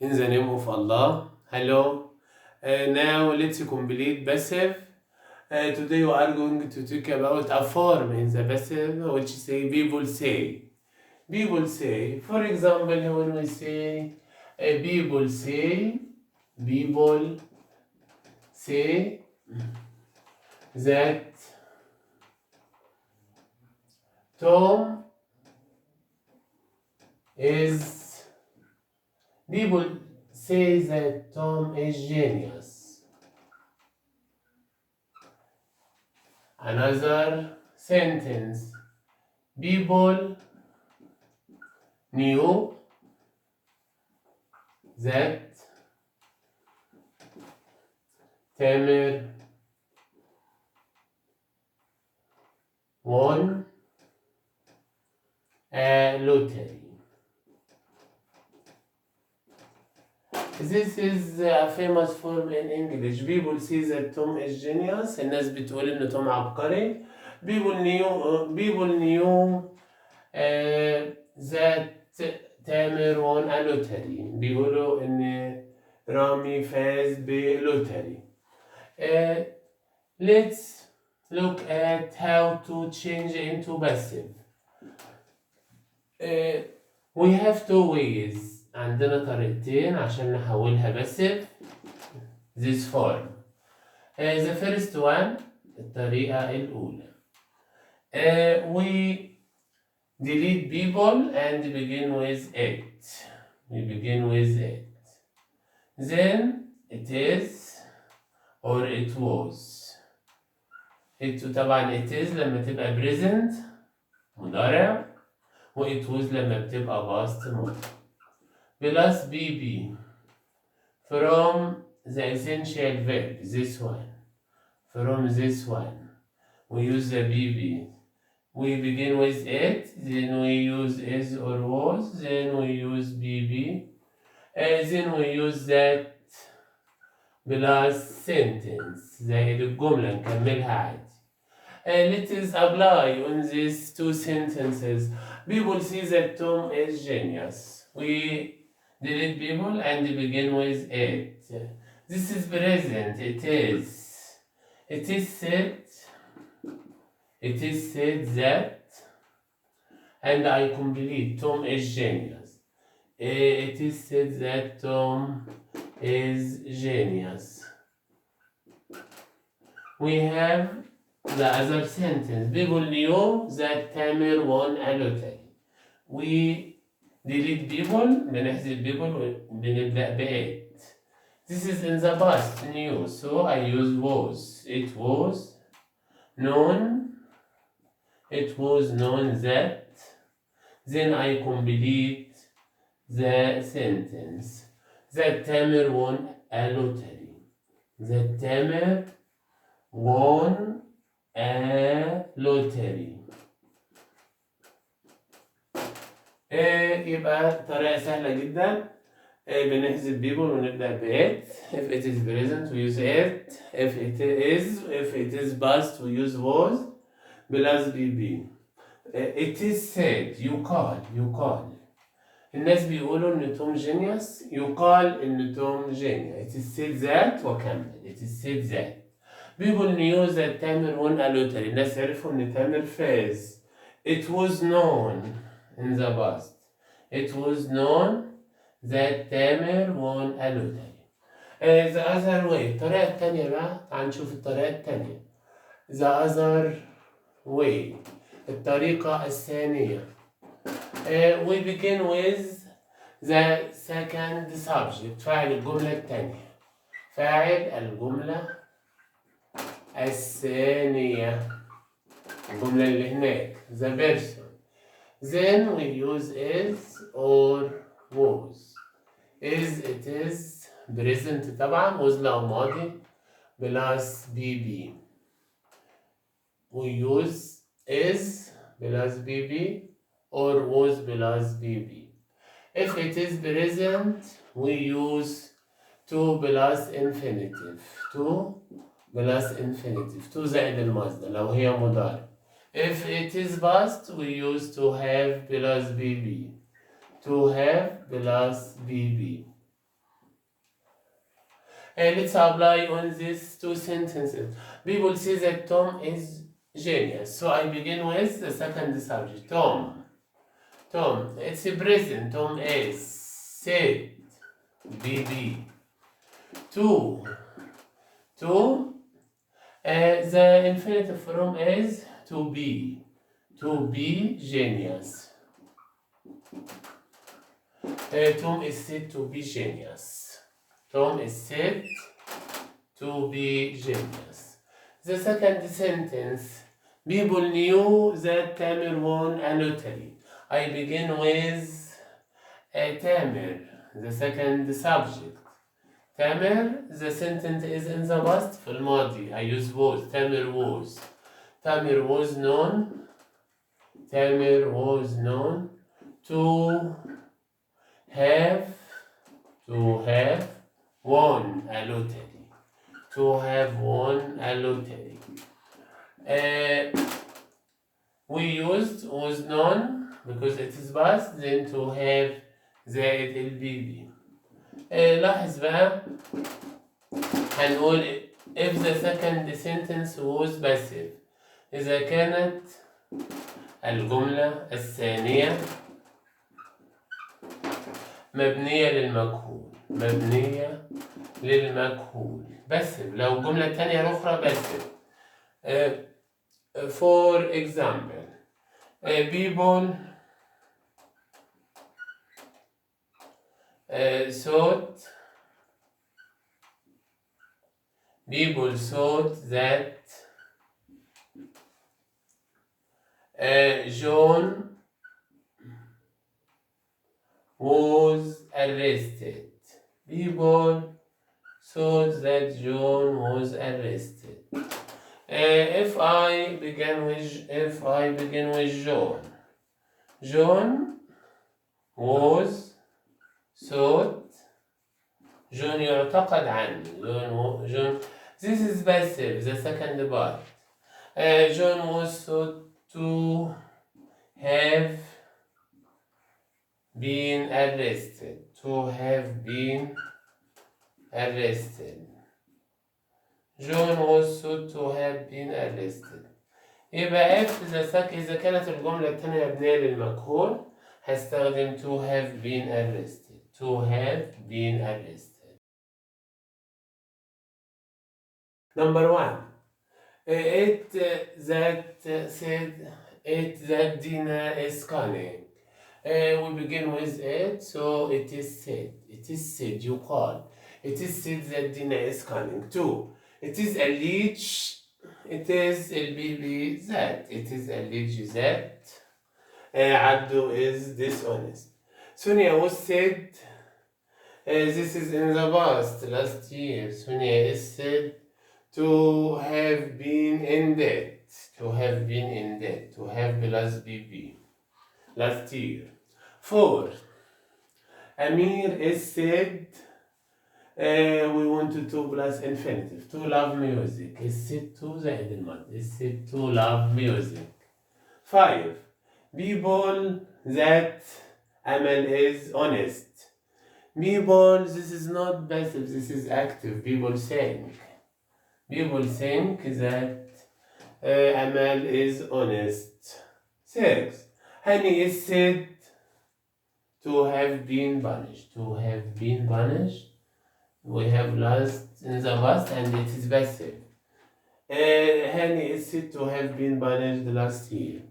In the name of Allah. Hello. Now let's complete passive. Today we are going to talk about a form in the passive which say people say. People say. For example, when we say people say that Tom is. People say that Tom is genius. Another sentence. People knew that Tamer won a lottery. This is a famous form in English. People say that Tom is genius. الناس بتقول إن توم عبقري. People knew that تامر won a lottery. بيقولوا إن رامي فاز بلوتري. Let's look at how to change into passive. We have two ways. عندنا طريقتين عشان نحولها passive this form. The first one الطريقة الأولى. We delete people and begin with it. We begin with it. Then it is or it was. طبعا it is لما تبقى present مضارع و it was لما بتبقى past ماضي. Plus BB from the essential verb, this one. From this one, we use the BB. We begin with it, then we use is or was, then we use BB, then we use that plus sentence. زائد الجملة نكملها عادي. Let us apply on these two sentences. People see that Tom is genius. We delete people and begin with it. This is present. It is. It is said that, and I complete. Tom is genius. It is said that Tom is genius. We have the other sentence. People knew that Tamer won a lottery. We delete people, بنحذف people بنبدأ بإت. This is in the past, new, so I use was. It was known that. Then I complete the sentence. That Tamer won a lottery. That Tamer won a lottery. يبقى طريقة سهلة جدا. بنحذف people ونبدأ ب it. If it is present we use it. If it is past we use was plus BB. It is said. يقال. الناس بيقولوا إن توم جينيوس. يقال إن توم جينيوس. It is said that وكمل. It is said that. People knew that تامر won a lottery. الناس عرفوا إن تامر فاز. It was known in the past. It was known that Tamer won a lottery. The other way. الطريقة التانية بقى. تعال نشوف الطريقة التانية. The other way. الطريقة الثانية. We begin with the second subject. فاعل الجملة التانية. فاعل الجملة الثانية. الجملة اللي هناك. The person. Then we use is or was. It is present طبعا. was لو ماضي plus BB. We use is plus BB or was plus BB. If it is present we use to plus infinitive. To زائد المصدر لو هي مضارع. If it is past, we use to have plus BB. To have plus BB. Let's apply on these two sentences. People say that Tom is genius. So I begin with the second subject. Tom. Tom. It's a present. Tom is. Said. BB. To. To. The infinitive form is to be. To be genius. Tom is said to be genius. Tom is said to be genius. The second sentence. People knew that Tamer won a lottery. I begin with Tamer, the second subject. Tamer, the sentence is in the past في الماضي. I use was. Tamer was. Tamer was known. Tamer was known to have won a lottery. To have won a lottery. We used was known because it is past, then to have زائد البي. لاحظ بقى هنقول if the second sentence was passive. إذا كانت الجملة الثانية مبنية للمجهول. مبنية للمجهول. passive. لو الجملة الثانية الأخرى passive. For example, people thought that John was arrested. People thought that John was arrested. If I begin with John. John was thought. John يعتقد عنه. John. This is passive, the second part. John was thought to have been arrested. To have been arrested. John was thought to have been arrested. يبقى إذا كانت الجملة الثانية مبنية للمجهول هستخدم to have been arrested. To have been arrested. Number 1. It that Dina is cunning. We begin with it, so it is said. It is said, you call. It is said that Dina is cunning. 2. It is alleged. It is البيبي that. It is alleged that عبده is dishonest. Sonia was said. This is in the past, last year. Sonia is said to have been in debt. To have been in debt. To have plus BB. Last year. 4. Amir is said. We want to plus infinitive. To love music. Is said to زائد الماضي. Is said to love music. 5. People that Amal is honest. People, this is not passive, this is active. People think. People think that Amal is honest. 6. Honey is said to have been punished. To have been punished. We have lost in the past and it is passive. Honey is said to have been punished last year.